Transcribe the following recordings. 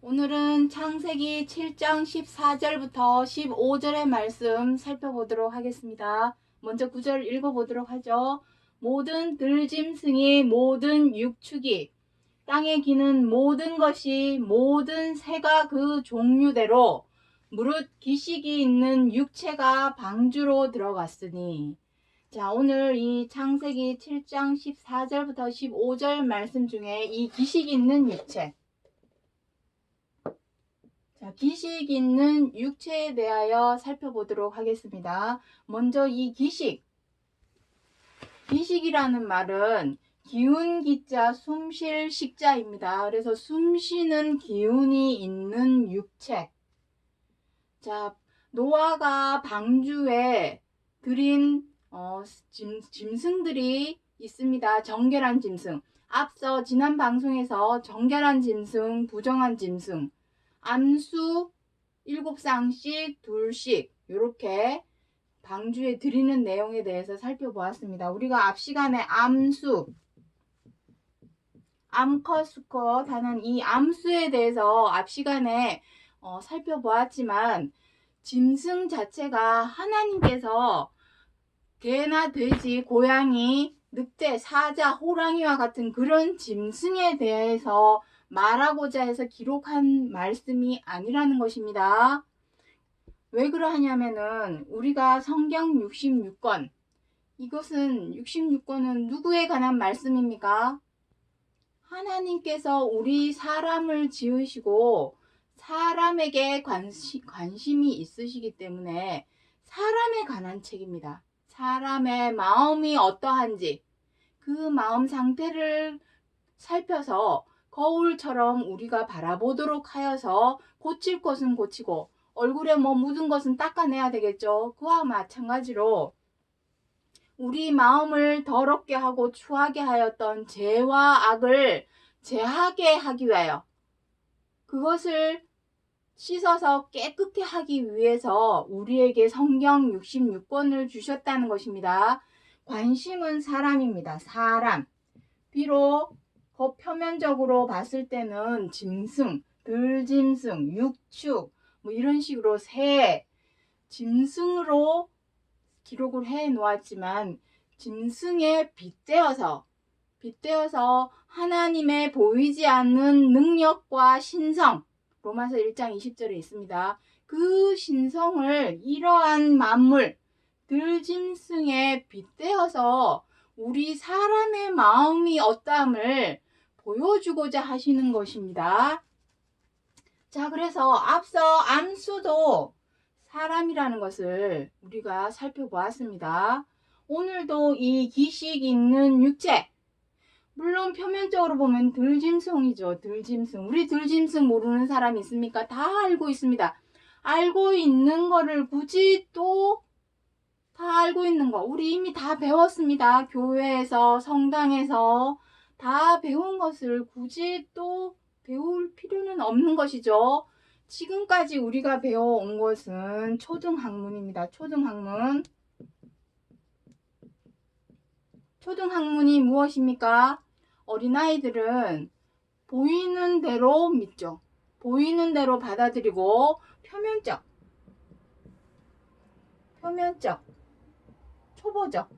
오늘은 창세기 7장 14절부터 15절의 말씀 살펴보도록 하겠습니다. 먼저 9절 읽어보도록 하죠. 모든 들짐승이 모든 육축이 땅에 기는 모든 것이 모든 새가 그 종류대로 무릇 기식이 있는 육체가 방주로 들어갔으니. 자, 오늘 이 창세기 7장 14절부터 15절 말씀 중에 이 기식 있는 육체, 자, 기식 있는 육체에 대하여 살펴보도록 하겠습니다. 먼저 이 기식이라는 말은 기운 기자 숨쉴 식자입니다. 그래서 숨쉬는 기운이 있는 육체. 자, 노아가 방주에 들인 짐승들이 있습니다. 정결한 짐승. 앞서 지난 방송에서 정결한 짐승, 부정한 짐승, 암수 7쌍씩, 둘씩 이렇게 방주에 드리는 내용에 대해서 살펴보았습니다. 우리가 앞 시간에 암수, 암컷, 수컷 하는 이 암수에 대해서 앞 시간에 살펴보았지만 짐승 자체가 하나님께서 개나 돼지, 고양이, 늑대, 사자, 호랑이와 같은 그런 짐승에 대해서 말하고자 해서 기록한 말씀이 아니라는 것입니다. 왜 그러하냐면은 우리가 성경 66권, 이것은 66권은 누구에 관한 말씀입니까? 하나님께서 우리 사람을 지으시고 사람에게 관심이 있으시기 때문에 사람에 관한 책입니다. 사람의 마음이 어떠한지 그 마음 상태를 살펴서 거울처럼 우리가 바라보도록 하여서 고칠 것은 고치고 얼굴에 묻은 것은 닦아내야 되겠죠. 그와 마찬가지로 우리 마음을 더럽게 하고 추하게 하였던 죄와 악을 제하게 하기 위하여 그것을 씻어서 깨끗게 하기 위해서 우리에게 성경 66권을 주셨다는 것입니다. 관심은 사람입니다. 사람. 비록 표면적으로 봤을 때는 짐승, 들짐승, 육축 이런 식으로 새, 짐승으로 기록을 해 놓았지만 짐승에 빗대어서 하나님의 보이지 않는 능력과 신성, 로마서 1장 20절에 있습니다. 그 신성을 이러한 만물, 들짐승에 빗대어서 우리 사람의 마음이 어떠함을 보여주고자 하시는 것입니다. 자, 그래서 앞서 암수도 사람이라는 것을 우리가 살펴보았습니다. 오늘도 이 기식 있는 육체, 물론 표면적으로 보면 들짐승이죠. 들짐승. 우리 들짐승 모르는 사람 있습니까? 다 알고 있습니다. 알고 있는 거를 굳이 또 다 알고 있는 거 우리 이미 다 배웠습니다. 교회에서, 성당에서 다 배운 것을 굳이 또 배울 필요는 없는 것이죠. 지금까지 우리가 배워온 것은 초등학문입니다. 초등학문이 무엇입니까? 어린아이들은 보이는 대로 믿죠. 보이는 대로 받아들이고 표면적, 초보적,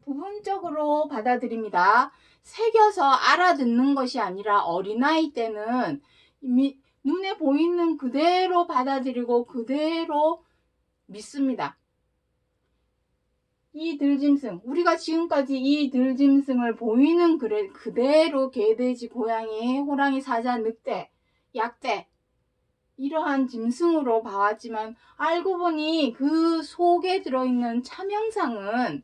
부분적으로 받아들입니다. 새겨서 알아듣는 것이 아니라 어린아이 때는 눈에 보이는 그대로 받아들이고 그대로 믿습니다. 이 들짐승, 우리가 지금까지 이 들짐승을 보이는 그대로 개, 돼지, 고양이, 호랑이, 사자, 늑대, 약대 이러한 짐승으로 봐왔지만 알고 보니 그 속에 들어있는 참형상은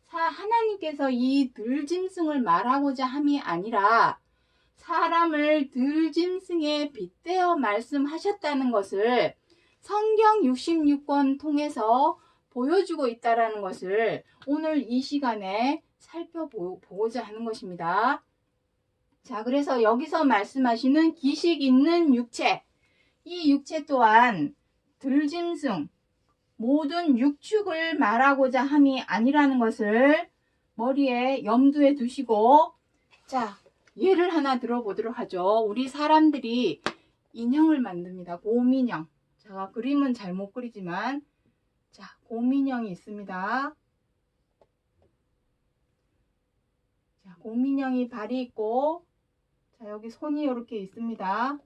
하나님께서 이 들짐승을 말하고자 함이 아니라 사람을 들짐승에 빗대어 말씀하셨다는 것을 성경 66권 통해서 보여주고 있다는 것을 오늘 이 시간에 살펴보고자 하는 것입니다. 자, 그래서 여기서 말씀하시는 기식 있는 육체, 이 육체 또한 들짐승, 모든 육축을 말하고자 함이 아니라는 것을 머리에 염두에 두시고, 자, 예를 하나 들어보도록 하죠. 우리 사람들이 인형을 만듭니다. 곰인형. 자, 그림은 잘 못 그리지만, 자, 곰인형이 있습니다. 자, 곰인형이 발이 있고, 자, 여기 손이 이렇게 있습니다.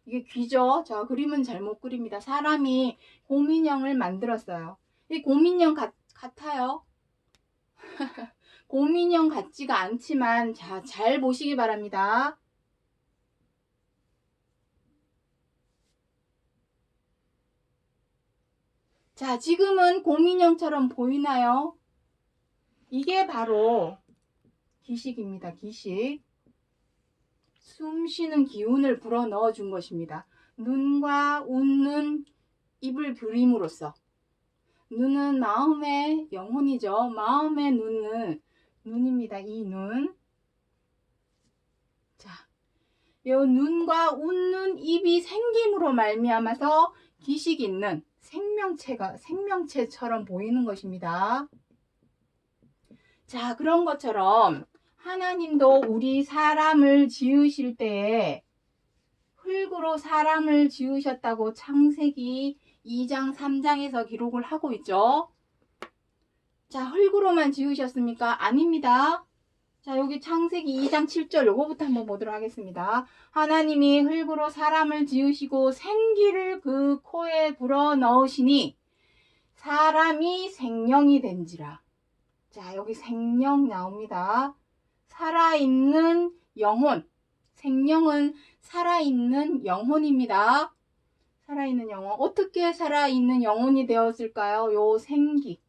이게 귀죠. 자, 그림은 잘 못 그립니다. 사람이 곰인형을 만들었어요. 이 곰인형 같아요. 곰인형 같지가 않지만, 자, 잘 보시기 바랍니다. 자, 지금은 곰인형처럼 보이나요? 이게 바로 기식입니다. 기식. 숨 쉬는 기운을 불어 넣어 준 것입니다. 눈과 웃는 입을 그림으로써. 눈은 마음의 영혼이죠. 마음의 눈은 눈입니다. 이 눈. 자, 요 눈과 웃는 입이 생김으로 말미암아서 기식 있는 생명체처럼 보이는 것입니다. 자, 그런 것처럼 하나님도 우리 사람을 지으실 때에 흙으로 사람을 지으셨다고 창세기 2장 3장에서 기록을 하고 있죠. 자, 흙으로만 지으셨습니까? 아닙니다. 자, 여기 창세기 2장 7절 요거부터 한번 보도록 하겠습니다. 하나님이 흙으로 사람을 지으시고 생기를 그 코에 불어 넣으시니 사람이 생명이 된지라. 자, 여기 생명 나옵니다. 살아있는 영혼. 생명은 살아있는 영혼입니다. 살아있는 영혼. 어떻게 살아있는 영혼이 되었을까요? 요 생기.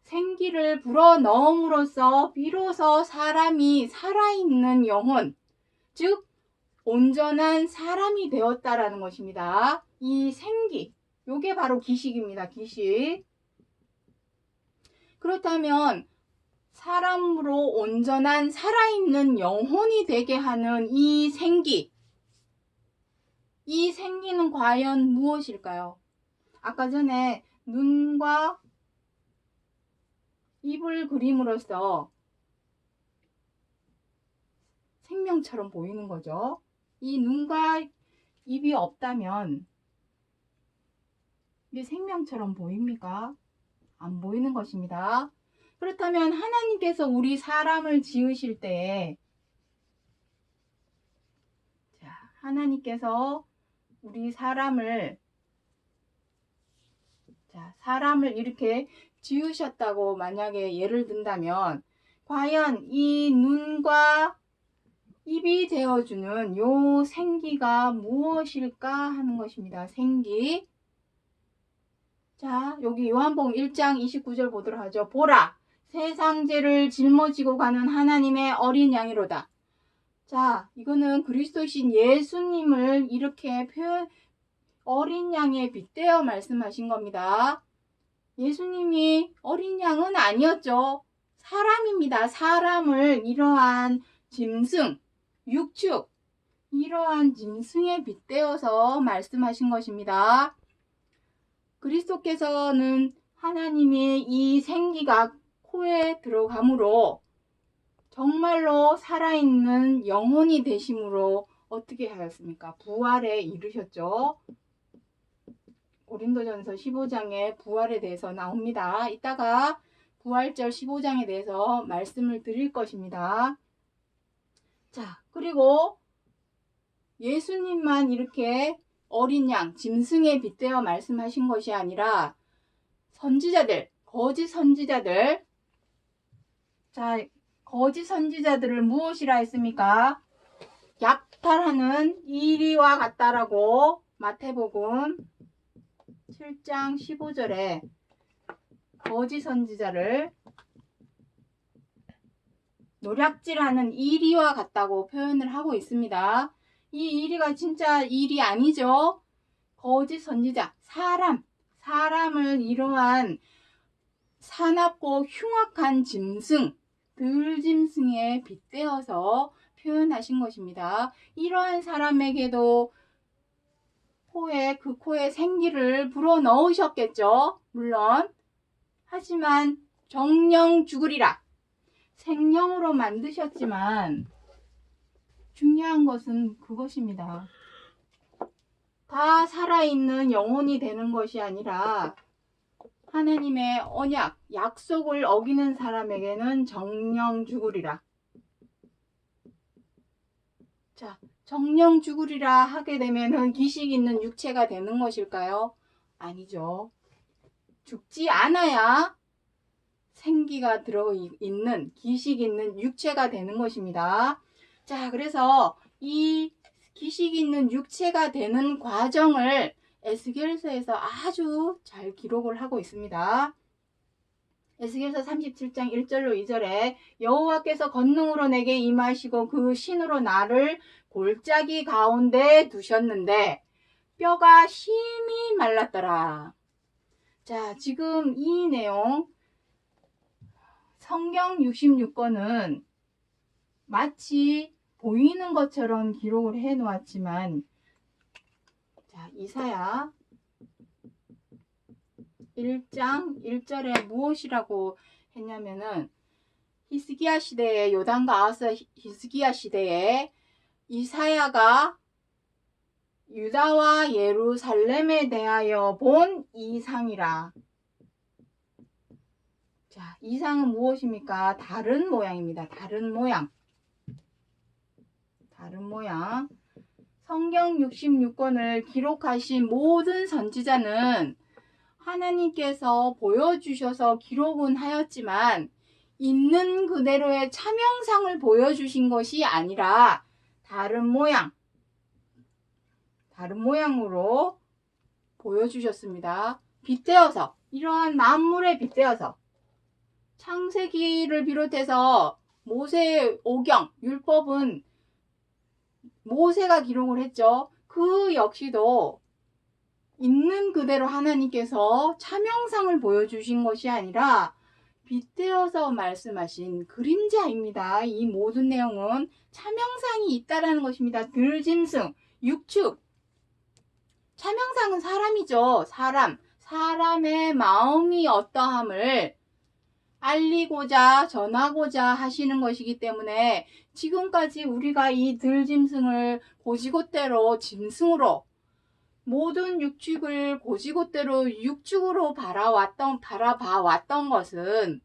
생기를 불어넣음으로써 비로소 사람이 살아있는 영혼, 즉 온전한 사람이 되었다라는 것입니다. 이 생기, 요게 바로 기식입니다. 기식. 그렇다면 사람으로 온전한 살아있는 영혼이 되게 하는 이 생기, 이 생기는 과연 무엇일까요? 아까 전에 눈과 입을 그림으로써 생명처럼 보이는 거죠. 이 눈과 입이 없다면 이게 생명처럼 보입니까? 안 보이는 것입니다. 그렇다면 하나님께서 우리 사람을 지으실 때, 자, 하나님께서 우리 사람을 이렇게 지으셨다고 만약에 예를 든다면 과연 이 눈과 입이 되어주는 요 생기가 무엇일까 하는 것입니다. 생기. 자, 여기 요한복음 1장 29절 보도록 하죠. 보라, 세상 죄를 짊어지고 가는 하나님의 어린 양이로다. 자, 이거는 그리스도신 예수님을 이렇게 어린 양에 빗대어 말씀하신 겁니다. 예수님이 어린 양은 아니었죠. 사람입니다. 사람을 이러한 짐승, 육축, 이러한 짐승에 빗대어서 말씀하신 것입니다. 그리스도께서는 하나님의 이 생기가 코에 들어감으로 정말로 살아있는 영혼이 되심으로 어떻게 하였습니까? 부활에 이르셨죠. 고린도전서 15장에 부활에 대해서 나옵니다. 이따가 부활절 15장에 대해서 말씀을 드릴 것입니다. 자, 그리고 예수님만 이렇게 어린 양, 짐승에 빗대어 말씀하신 것이 아니라 선지자들, 거짓 선지자들, 자, 거짓 선지자들을 무엇이라 했습니까? 약탈하는 이리와 같다라고 마태복음 7장 15절에 거짓 선지자를 노략질하는 이리와 같다고 표현을 하고 있습니다. 이 이리가 진짜 일이 아니죠. 거짓 선지자, 사람을 이러한 사납고 흉악한 짐승, 들짐승에 빗대어서 표현하신 것입니다. 이러한 사람에게도 그 코에 생기를 불어넣으셨겠죠. 물론. 하지만 정령 죽으리라. 생명으로 만드셨지만 중요한 것은 그것입니다. 다 살아있는 영혼이 되는 것이 아니라 하나님의 언약, 약속을 어기는 사람에게는 정령 죽으리라. 자, 정령 죽으리라 하게 되면은 기식 있는 육체가 되는 것일까요? 아니죠. 죽지 않아야 생기가 들어있는 기식 있는 육체가 되는 것입니다. 자, 그래서 이 기식 있는 육체가 되는 과정을 에스겔서에서 아주 잘 기록을 하고 있습니다. 에스겔서 37장 1절로 2절에 여호와께서 권능으로 내게 임하시고 그 신으로 나를 골짜기 가운데 두셨는데 뼈가 심히 말랐더라. 자, 지금 이 내용 성경 66권은 마치 보이는 것처럼 기록을 해 놓았지만, 자, 이사야 1장 1절에 무엇이라고 했냐면은 히스기야 시대에, 요단과 아하스 히스기야 시대에 이사야가 유다와 예루살렘에 대하여 본 이상이라. 자, 이상은 무엇입니까? 다른 모양입니다. 다른 모양. 다른 모양. 성경 66권을 기록하신 모든 선지자는 하나님께서 보여주셔서 기록은 하였지만 있는 그대로의 참형상을 보여주신 것이 아니라 다른 모양, 다른 모양으로 보여주셨습니다. 빗대어서, 이러한 만물에 빗대어서 창세기를 비롯해서 모세의 오경, 율법은 모세가 기록을 했죠. 그 역시도 있는 그대로 하나님께서 참형상을 보여주신 것이 아니라 빗대어서 말씀하신 그림자입니다. 이 모든 내용은 참형상이 있다라는 것입니다. 들짐승, 육축. 참형상은 사람이죠. 사람의 마음이 어떠함을 알리고자 전하고자 하시는 것이기 때문에 지금까지 우리가 이 들짐승을 고지곳대로 짐승으로, 모든 육축을 고지곳대로 육축으로 바라봐왔던 것은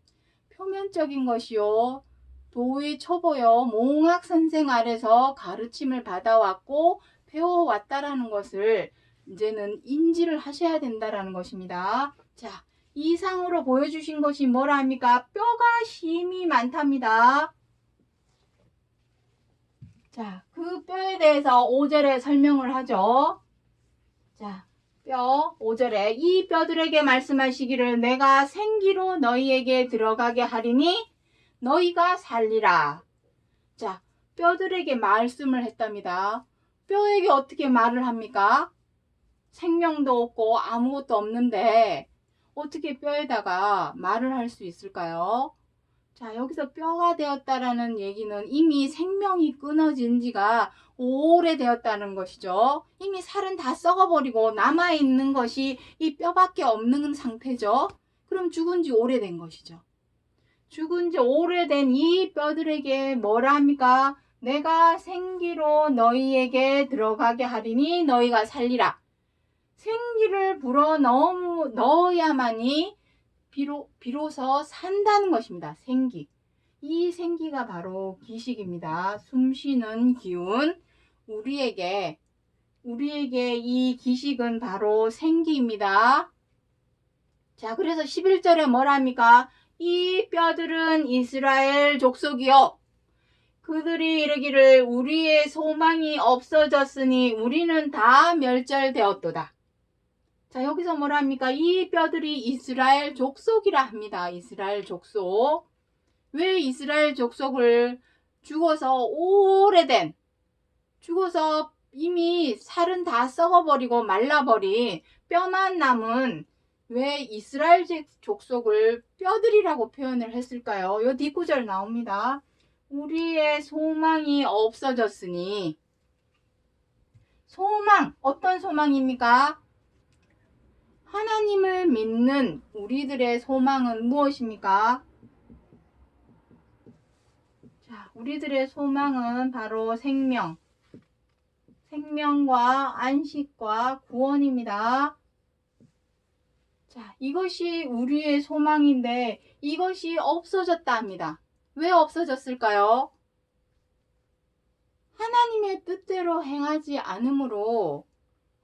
표면적인 것이요, 도의 초보여 몽학 선생 아래서 가르침을 받아왔고 배워왔다라는 것을 이제는 인지를 하셔야 된다라는 것입니다. 자, 이상으로 보여주신 것이 뭐라 합니까? 뼈가 심이 많답니다. 자, 그 뼈에 대해서 5절에 설명을 하죠. 자, 뼈 5절에 이 뼈들에게 말씀하시기를 내가 생기로 너희에게 들어가게 하리니 너희가 살리라. 자, 뼈들에게 말씀을 했답니다. 뼈에게 어떻게 말을 합니까? 생명도 없고 아무것도 없는데 어떻게 뼈에다가 말을 할 수 있을까요? 자, 여기서 뼈가 되었다라는 얘기는 이미 생명이 끊어진 지가 오래되었다는 것이죠. 이미 살은 다 썩어버리고 남아있는 것이 이 뼈밖에 없는 상태죠. 그럼 죽은 지 오래된 것이죠. 죽은 지 오래된 이 뼈들에게 뭐라 합니까? 내가 생기로 너희에게 들어가게 하리니 너희가 살리라. 생기를 불어 넣어야만이 비로소 산다는 것입니다. 생기. 이 생기가 바로 기식입니다. 숨쉬는 기운. 우리에게 이 기식은 바로 생기입니다. 자, 그래서 11절에 뭐라 합니까? 이 뼈들은 이스라엘 족속이요. 그들이 이르기를 우리의 소망이 없어졌으니 우리는 다 멸절되었도다. 자, 여기서 뭐라 합니까? 이 뼈들이 이스라엘 족속이라 합니다. 이스라엘 족속. 왜 이스라엘 족속을 죽어서 이미 살은 다 썩어버리고 말라버린 뼈만 남은 왜 이스라엘 족속을 뼈들이라고 표현을 했을까요? 요 뒷구절 나옵니다. 우리의 소망이 없어졌으니. 소망, 어떤 소망입니까? 하나님을 믿는 우리들의 소망은 무엇입니까? 우리들의 소망은 바로 생명, 생명과 안식과 구원입니다. 자, 이것이 우리의 소망인데 이것이 없어졌다 합니다. 왜 없어졌을까요? 하나님의 뜻대로 행하지 않으므로.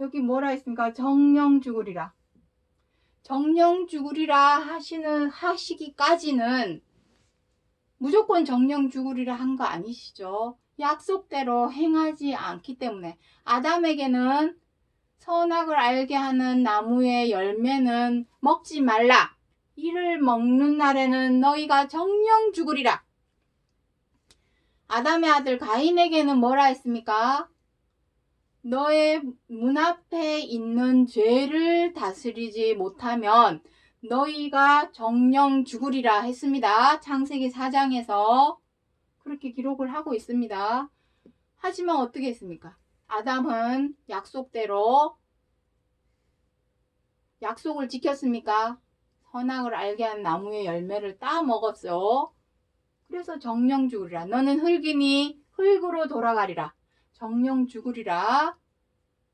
여기 뭐라 했습니까? 정령 죽으리라. 정령 죽으리라 하시기까지는 무조건 정령 죽으리라 한 거 아니시죠? 약속대로 행하지 않기 때문에. 아담에게는 선악을 알게 하는 나무의 열매는 먹지 말라. 이를 먹는 날에는 너희가 정령 죽으리라. 아담의 아들 가인에게는 뭐라 했습니까? 너의 문 앞에 있는 죄를 다스리지 못하면 너희가 정령 죽으리라 했습니다. 창세기 4장에서 그렇게 기록을 하고 있습니다. 하지만 어떻게 했습니까? 아담은 약속대로 약속을 지켰습니까? 선악을 알게 한 나무의 열매를 따 먹었어. 그래서 정령 죽으리라. 너는 흙이니 흙으로 돌아가리라. 정령 죽으리라.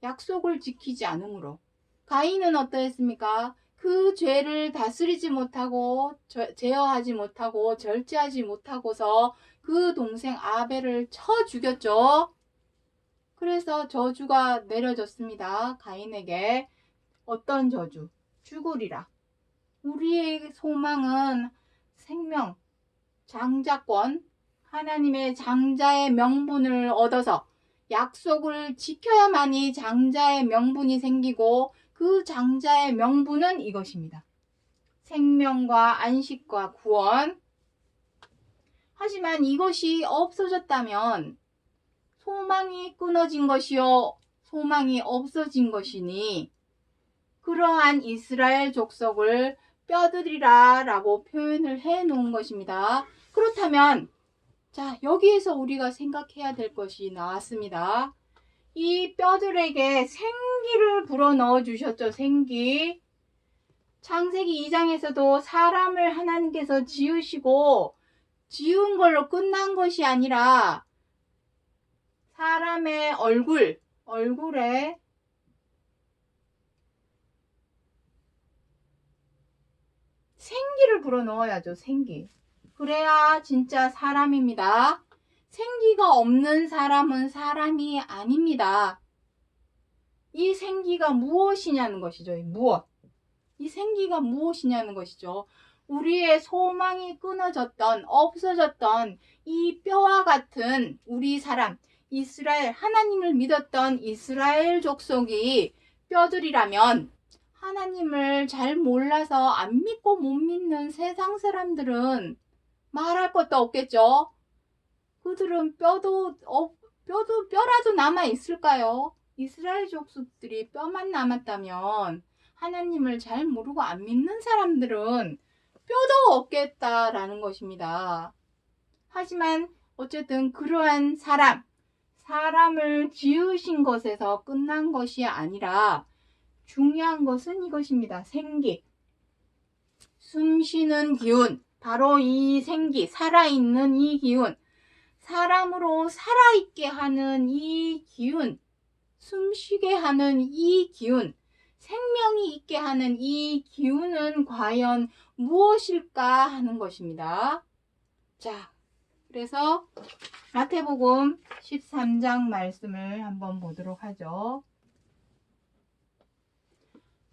약속을 지키지 않으므로. 가인은 어떠했습니까? 그 죄를 다스리지 못하고 제어하지 못하고 절제하지 못하고서 그 동생 아벨을 쳐 죽였죠. 그래서 저주가 내려졌습니다. 가인에게. 어떤 저주? 죽으리라. 우리의 소망은 생명, 장자권, 하나님의 장자의 명분을 얻어서 약속을 지켜야만이 장자의 명분이 생기고 그 장자의 명분은 이것입니다. 생명과 안식과 구원. 하지만 이것이 없어졌다면 소망이 끊어진 것이요 소망이 없어진 것이니 그러한 이스라엘 족속을 뼈들이라 라고 표현을 해 놓은 것입니다. 그렇다면 자, 여기에서 우리가 생각해야 될 것이 나왔습니다. 이 뼈들에게 생기를 불어넣어 주셨죠. 생기. 창세기 2장에서도 사람을 하나님께서 지으시고 지은 걸로 끝난 것이 아니라 사람의 얼굴에 생기를 불어넣어야죠. 생기. 그래야 진짜 사람입니다. 생기가 없는 사람은 사람이 아닙니다. 이 생기가 무엇이냐는 것이죠. 무엇? 이 생기가 무엇이냐는 것이죠. 우리의 소망이 끊어졌던, 없어졌던 이 뼈와 같은 우리 사람, 이스라엘, 하나님을 믿었던 이스라엘 족속이 뼈들이라면 하나님을 잘 몰라서 안 믿고 못 믿는 세상 사람들은 말할 것도 없겠죠. 그들은 뼈라도 남아 있을까요? 이스라엘 족속들이 뼈만 남았다면 하나님을 잘 모르고 안 믿는 사람들은 뼈도 없겠다라는 것입니다. 하지만 어쨌든 그러한 사람을 지으신 것에서 끝난 것이 아니라 중요한 것은 이것입니다. 생기, 숨쉬는 기운, 바로 이 생기, 살아있는 이 기운, 사람으로 살아있게 하는 이 기운, 숨쉬게 하는 이 기운, 생명이 있게 하는 이 기운은 과연 무엇일까 하는 것입니다. 자, 그래서 마태복음 13장 말씀을 한번 보도록 하죠.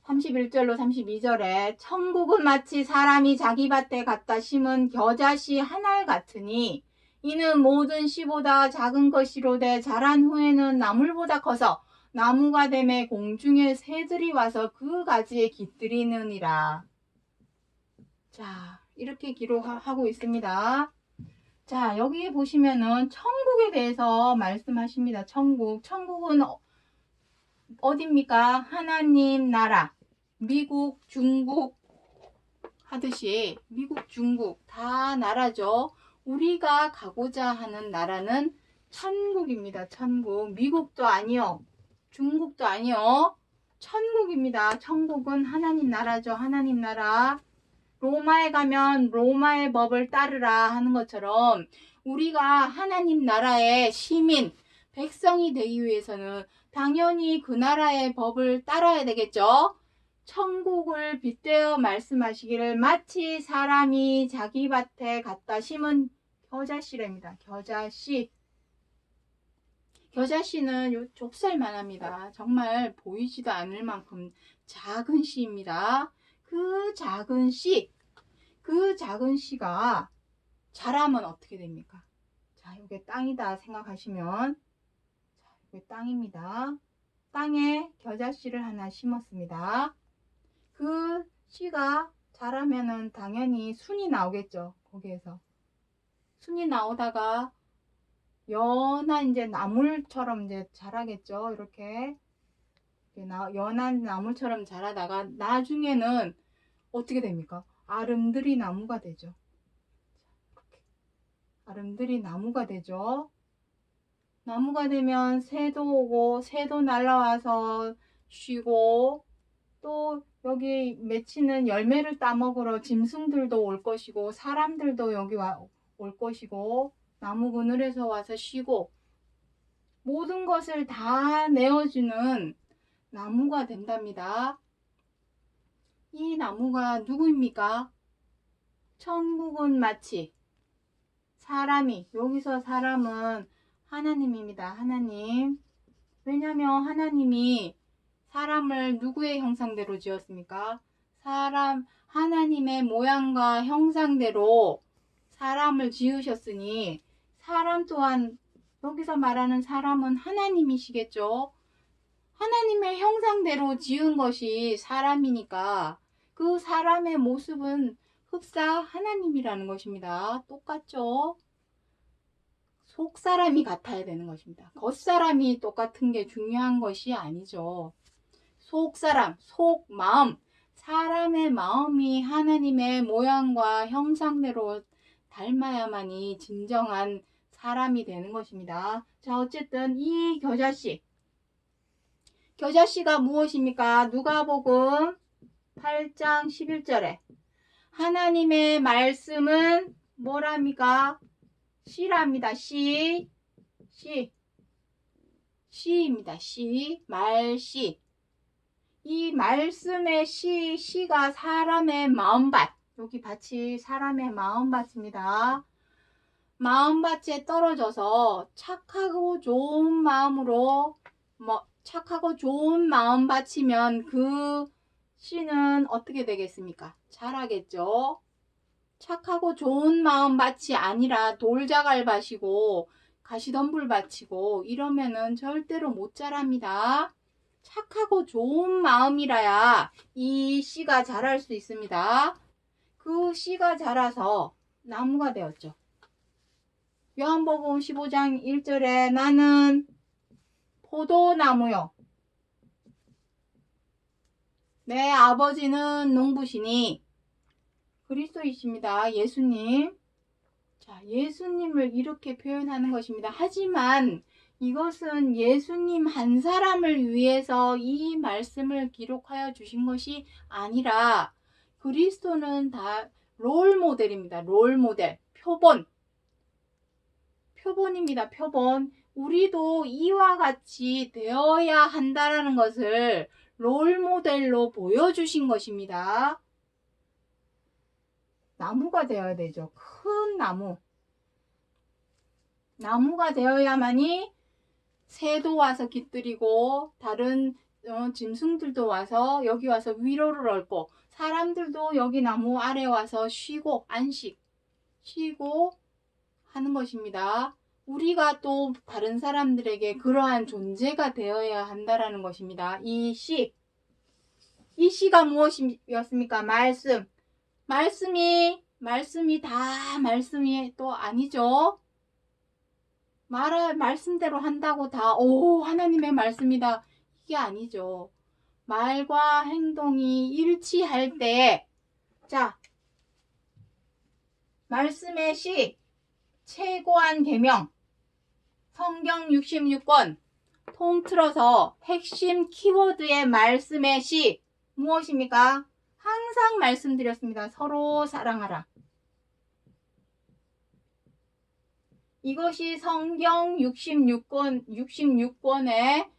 31절로 32절에 천국은 마치 사람이 자기 밭에 갖다 심은 겨자씨 한 알 같으니 이는 모든 씨보다 작은 것이로되 자란 후에는 나물보다 커서 나무가 되매 공중의 새들이 와서 그 가지에 깃들이느니라. 자, 이렇게 기록하고 있습니다. 자, 여기 보시면은 천국에 대해서 말씀하십니다. 천국은 어디입니까? 하나님 나라. 미국, 중국 하듯이 미국, 중국 다 나라죠. 우리가 가고자 하는 나라는 천국입니다. 천국. 미국도 아니요. 중국도 아니요. 천국입니다. 천국은 하나님 나라죠. 하나님 나라. 로마에 가면 로마의 법을 따르라 하는 것처럼 우리가 하나님 나라의 시민, 백성이 되기 위해서는 당연히 그 나라의 법을 따라야 되겠죠. 천국을 빗대어 말씀하시기를 마치 사람이 자기 밭에 갖다 심은 겨자씨랍니다. 겨자씨. 겨자씨는 요 좁쌀만 합니다. 정말 보이지도 않을 만큼 작은 씨입니다. 그 작은 씨가 자라면 어떻게 됩니까? 자, 이게 땅이다 생각하시면, 자, 이게 땅입니다. 땅에 겨자씨를 하나 심었습니다. 그 씨가 자라면은 당연히 순이 나오겠죠. 거기에서 순이 나오다가 연한 이제 나물처럼 이제 자라겠죠. 이렇게 연한 나물처럼 자라다가 나중에는 어떻게 됩니까? 아름드리 나무가 되죠. 아름드리 나무가 되죠. 나무가 되면 새도 오고 새도 날라와서 쉬고, 또 여기 맺히는 열매를 따먹으러 짐승들도 올 것이고 사람들도 여기 올 것이고 나무 그늘에서 와서 쉬고 모든 것을 다 내어주는 나무가 된답니다. 이 나무가 누구입니까? 천국은 마치 사람이, 여기서 사람은 하나님입니다. 하나님. 왜냐하면 하나님이 사람을 누구의 형상대로 지었습니까? 하나님의 모양과 형상대로 사람을 지으셨으니 사람 또한, 여기서 말하는 사람은 하나님이시겠죠. 하나님의 형상대로 지은 것이 사람이니까 그 사람의 모습은 흡사 하나님이라는 것입니다. 똑같죠? 속사람이 같아야 되는 것입니다. 겉사람이 똑같은 게 중요한 것이 아니죠. 속사람, 속마음, 사람의 마음이 하나님의 모양과 형상대로 닮아야만이 진정한 사람이 되는 것입니다. 자, 어쨌든 이 겨자씨가 무엇입니까? 누가복음 8장 11절에 하나님의 말씀은 뭐랍니까? 씨랍니다. 씨입니다. 말씨. 이 말씀의 씨가 사람의 마음밭, 여기 밭이 사람의 마음밭입니다. 마음밭에 떨어져서 착하고 좋은 마음으로, 착하고 좋은 마음밭이면 그 씨는 어떻게 되겠습니까? 자라겠죠. 착하고 좋은 마음밭이 아니라 돌자갈밭이고 가시덤불밭이고 이러면은 절대로 못 자랍니다. 착하고 좋은 마음이라야 이 씨가 자랄 수 있습니다. 그 씨가 자라서 나무가 되었죠. 요한복음 15장 1절에 나는 포도나무요 내 아버지는 농부시니, 그리스도이십니다. 예수님. 자, 예수님을 이렇게 표현하는 것입니다. 하지만 이것은 예수님 한 사람을 위해서 이 말씀을 기록하여 주신 것이 아니라 그리스도는 다 롤모델입니다. 롤모델, 표본입니다. 표본. 우리도 이와 같이 되어야 한다라는 것을 롤모델로 보여주신 것입니다. 나무가 되어야 되죠. 큰 나무가 되어야만이 새도 와서 깃들이고 다른 짐승들도 와서 여기 와서 위로를 얻고 사람들도 여기 나무 아래 와서 쉬고 쉬고 하는 것입니다. 우리가 또 다른 사람들에게 그러한 존재가 되어야 한다라는 것입니다. 이 씨가 무엇이었습니까? 말씀이 다 말씀이 또 아니죠. 말씀대로 한다고 다 하나님의 말씀이다, 이게 아니죠. 말과 행동이 일치할 때, 자, 말씀의 씨, 최고한 계명, 성경 66권 통틀어서 핵심 키워드의 말씀의 씨 무엇입니까? 항상 말씀드렸습니다. 서로 사랑하라. 이것이 성경 66권의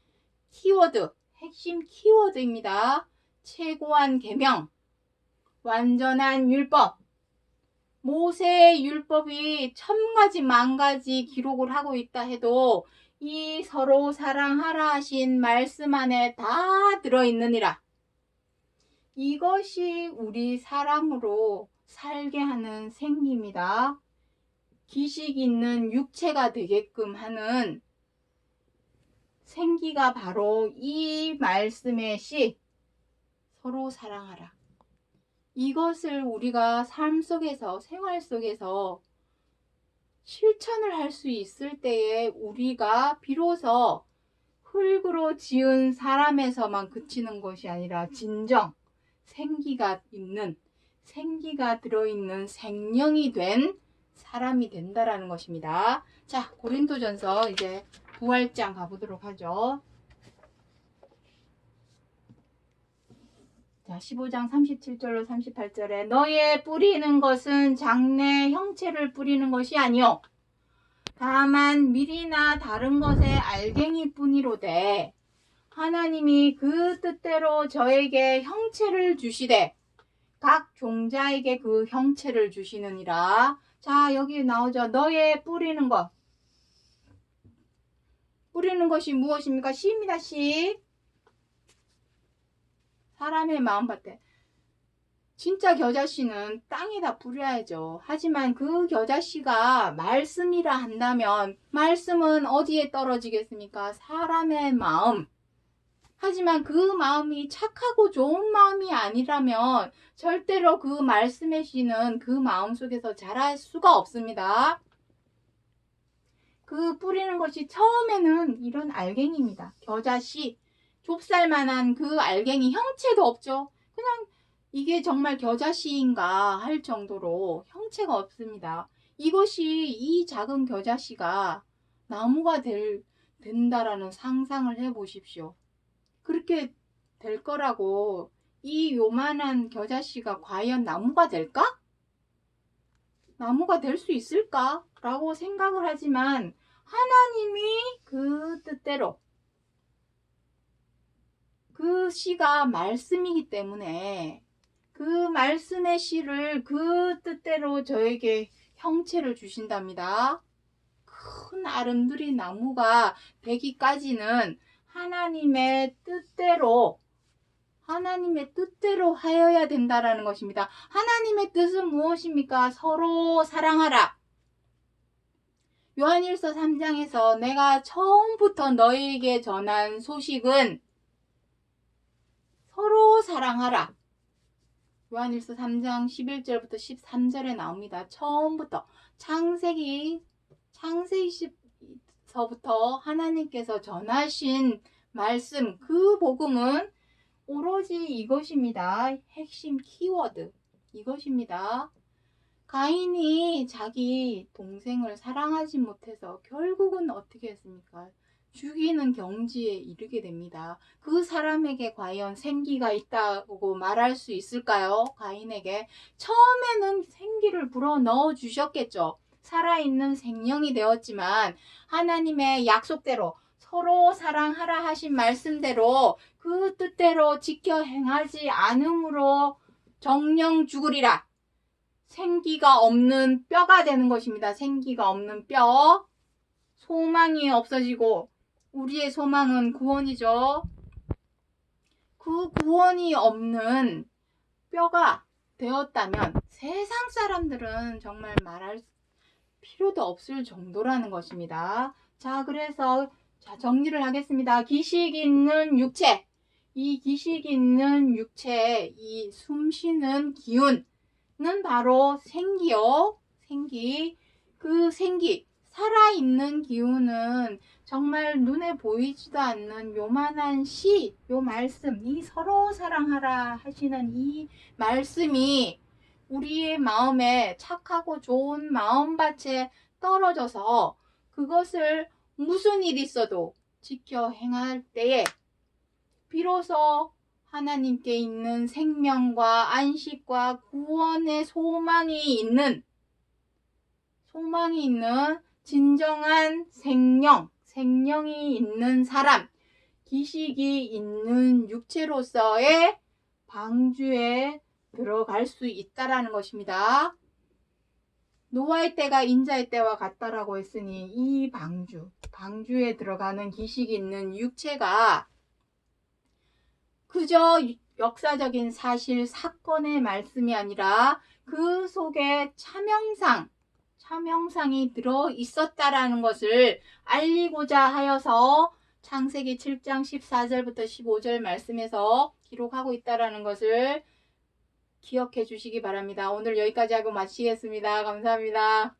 키워드, 핵심 키워드입니다. 최고한 계명, 완전한 율법. 모세의 율법이 1000가지 만가지 기록을 하고 있다 해도 이 서로 사랑하라 하신 말씀 안에 다 들어있느니라. 이것이 우리 사람으로 살게 하는 생기입니다. 기식 있는 육체가 되게끔 하는 생기가 바로 이 말씀의 씨, 서로 사랑하라. 이것을 우리가 삶 속에서, 생활 속에서 실천을 할 수 있을 때에 우리가 비로소 흙으로 지은 사람에서만 그치는 것이 아니라 진정 생기가 있는, 생기가 들어있는 생명이 된 사람이 된다라는 것입니다. 자, 고린도전서 이제 9활장 가보도록 하죠. 자, 15장 37절로 38절에 너의 뿌리는 것은 장래 형체를 뿌리는 것이 아니요 다만 밀이나 다른 것의 알갱이 뿐이로되 하나님이 그 뜻대로 저에게 형체를 주시되 각 종자에게 그 형체를 주시느니라. 자, 여기 나오죠. 너의 뿌리는 것. 뿌리는 것이 무엇입니까? 씨입니다. 씨. 사람의 마음밭에. 진짜 겨자씨는 땅에다 뿌려야죠. 하지만 그 겨자씨가 말씀이라 한다면 말씀은 어디에 떨어지겠습니까? 사람의 마음. 하지만 그 마음이 착하고 좋은 마음이 아니라면 절대로 그 말씀의 씨는 그 마음 속에서 자랄 수가 없습니다. 그 뿌리는 것이 처음에는 이런 알갱이입니다. 겨자씨, 좁쌀만한 그 알갱이 형체도 없죠. 그냥 이게 정말 겨자씨인가 할 정도로 형체가 없습니다. 이것이 이 작은 겨자씨가 나무가 된다라는 상상을 해보십시오. 그렇게 될 거라고 이 요만한 겨자씨가 과연 나무가 될까? 나무가 될 수 있을까? 라고 생각을 하지만 하나님이 그 뜻대로 그 씨가 말씀이기 때문에 그 말씀의 씨를 그 뜻대로 저에게 형체를 주신답니다. 큰 아름드리 나무가 되기까지는 하나님의 뜻대로 하여야 된다라는 것입니다. 하나님의 뜻은 무엇입니까? 서로 사랑하라. 요한일서 3장에서 내가 처음부터 너희에게 전한 소식은 서로 사랑하라. 요한일서 3장 11절부터 13절에 나옵니다. 처음부터 창세기서부터 하나님께서 전하신 말씀, 그 복음은 오로지 이것입니다. 핵심 키워드 이것입니다. 가인이 자기 동생을 사랑하지 못해서 결국은 어떻게 했습니까? 죽이는 경지에 이르게 됩니다. 그 사람에게 과연 생기가 있다고 말할 수 있을까요? 가인에게 처음에는 생기를 불어 넣어 주셨겠죠. 살아있는 생명이 되었지만 하나님의 약속대로 서로 사랑하라 하신 말씀대로 그 뜻대로 지켜 행하지 않음으로 정령 죽으리라. 생기가 없는 뼈가 되는 것입니다. 생기가 없는 뼈. 소망이 없어지고 우리의 소망은 구원이죠. 그 구원이 없는 뼈가 되었다면 세상 사람들은 정말 말할 필요도 없을 정도라는 것입니다. 자, 그래서 정리를 하겠습니다. 기식 있는 육체. 이 기식 있는 육체, 이 숨쉬는 기운은 바로 생기요. 생기. 그 생기. 살아있는 기운은 정말 눈에 보이지도 않는 요만한 시, 요 말씀, 이 서로 사랑하라 하시는 이 말씀이 우리의 마음에 착하고 좋은 마음밭에 떨어져서 그것을 무슨 일이 있어도 지켜 행할 때에 비로소 하나님께 있는 생명과 안식과 구원의 소망이 있는 진정한 생명이 있는 사람, 기식이 있는 육체로서의 방주에 들어갈 수 있다라는 것입니다. 노아의 때가 인자의 때와 같다라고 했으니 이 방주에 들어가는 기식이 있는 육체가 그저 역사적인 사실, 사건의 말씀이 아니라 그 속에 차명상이 들어 있었다라는 것을 알리고자 하여서 창세기 7장 14절부터 15절 말씀에서 기록하고 있다라는 것을 기억해 주시기 바랍니다. 오늘 여기까지 하고 마치겠습니다. 감사합니다.